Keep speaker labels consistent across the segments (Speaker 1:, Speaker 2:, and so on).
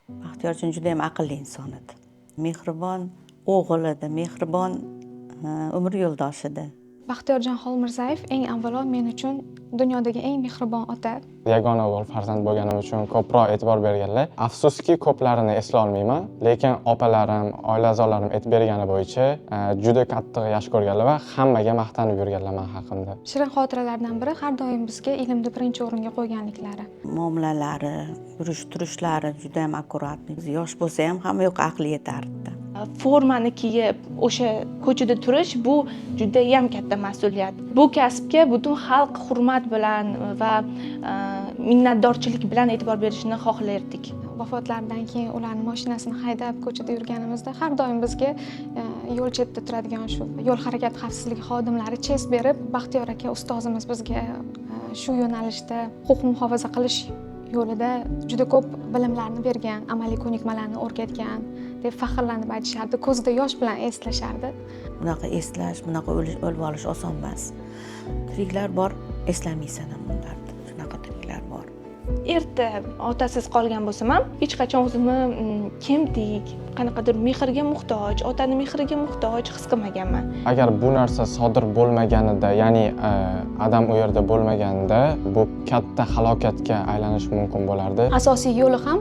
Speaker 1: Baxtiyorjon juda ham aqlli inson edi. Mehribon o'g'il edi, mehribon umr yo'ldoshi edi.
Speaker 2: Baxtiyorjon Xolmirzayev eng avvalo men uchun dunyodagi eng mehribon ota.
Speaker 3: Yagona o'g'il farzand bo'lganim uchun ko'proq e'tibor berganlar. Afsuski ko'plarini eslay olmayman, lekin opalarim, oila a'zolarim aytib bergani bo'yicha juda qattiq yaxshi ko'rganlar va hammaga maqtanib yurganlar men haqimda.
Speaker 2: Shirin xotiralardan biri har doim bizga ilmni birinchi o'ringa qo'yganliklari.
Speaker 1: Muomalalari, yurish-turishlari juda ham akkuratli. Yosh bo'lsa ham hamma yoq aqli yetardi.
Speaker 4: Formani kiyib o'sha ko'chada turish bu juda ham katta mas'uliyat. Bu kasbga butun xalq hurmat bilan va minnatdorchilik bilan e'tibor berishini xohlardik.
Speaker 2: Vafotlaridan keyin ularning mashinasini haydab ko'chada yurganimizda har doim bizga yo'l chetida turadigan shu yo'l harakati xavfsizligi xodimlari chest berib, Baxtiyor aka ustozimiz bizga shu yo'nalishda huquq muhofaza qilish yo'lida juda ko'p bilimlarni bergan, amaliy ko'nikmalarni o'rgatgan deb faxrlanib aytishardi, ko'zida yosh bilan eslashardi.
Speaker 1: Bunaqa eslash, bunaqa o'lib olish oson emas. Tiriklar bor, eslamaysan ham ularni. Shunaqa tiriklar bor.
Speaker 4: Erta otasiz qolgan bo'lsam ham hech qachon o'zimni kemtik, qanaqadir mehrga muhtoj, otani mehriga muhtoj his qilmaganman.
Speaker 3: Agar bu narsa sodir bo'lmaganida, ya'ni adam u yerda bo'lmaganida, bu katta halokatga aylanishi mumkin bo'lardi.
Speaker 2: Asosiy yo'li ham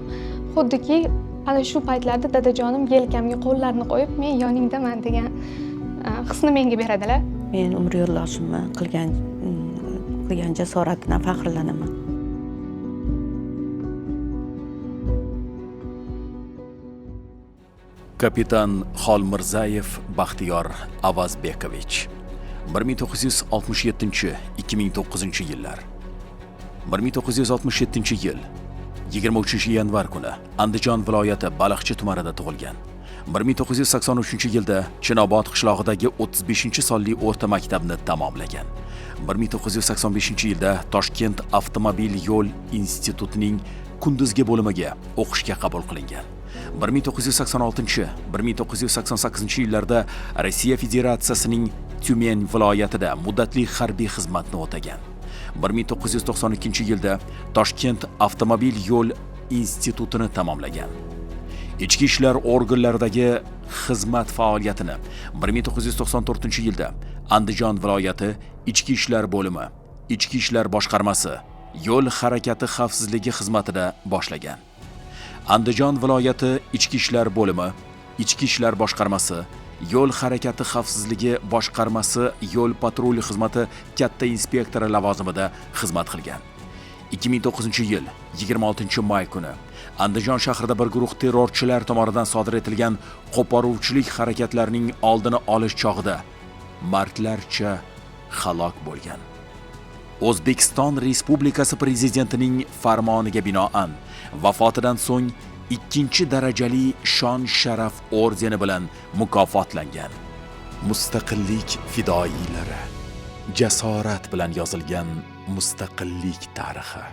Speaker 2: xuddiki ana shu paytlarda dadajonim yelkamga qo'llarini qo'yib, men yoningdaman degan hisni menga beradilar.
Speaker 1: Men umr yo'ldoshimni qilgan jasoratidan faxrlanaman.
Speaker 5: Kapitan Xolmirzayev Baxtiyor Avazbekovich 1967-2009 yillar. 1967-yil 23-yanvar kuni Andijon viloyati Baliqchi tumanida tug'ilgan. 1983-yilda Chinobod qishlog'idagi 35-sonli o'rta maktabni tamomlagan. 1985-yilda Toshkent avtomobil yo'l institutining kunduzgi bo'limiga o'qishga qabul qilingan. 1986-1988 yillarda Rossiya Federatsiyasining Tyumen viloyatida muddatli harbiy xizmatni o'tagan. 1992-yilda Toshkent avtomobil yo'l institutini tamomlagan. Ichki ishlar organlaridagi xizmat faoliyatini 1994-yilda Andijon viloyati Ichki ishlar bo'limi, Ichki ishlar boshqarmasi, yo'l harakati xavfsizligi xizmatida boshlagan. Andijon viloyati Ichki ishlar bo'limi, Ichki ishlar boshqarmasi, yo'l harakati xavfsizligi boshqarmasi yo'l patrul xizmati katta inspektori lavozimida xizmat qilgan. 2009-yil 26-may kuni Andijon shahrida bir guruh terrorchilar tomonidan sodir etilgan qo'poruvchilik harakatlarining oldini olish chog'ida mardlarcha halok bo'lgan. O'zbekiston Respublikasi prezidentining farmoniga binoan vafotidan so'ng 2-darajali shon-sharaf ordeni bilan mukofotlangan. Mustaqillik fidoyilari, jasorat bilan yozilgan mustaqillik tarixi.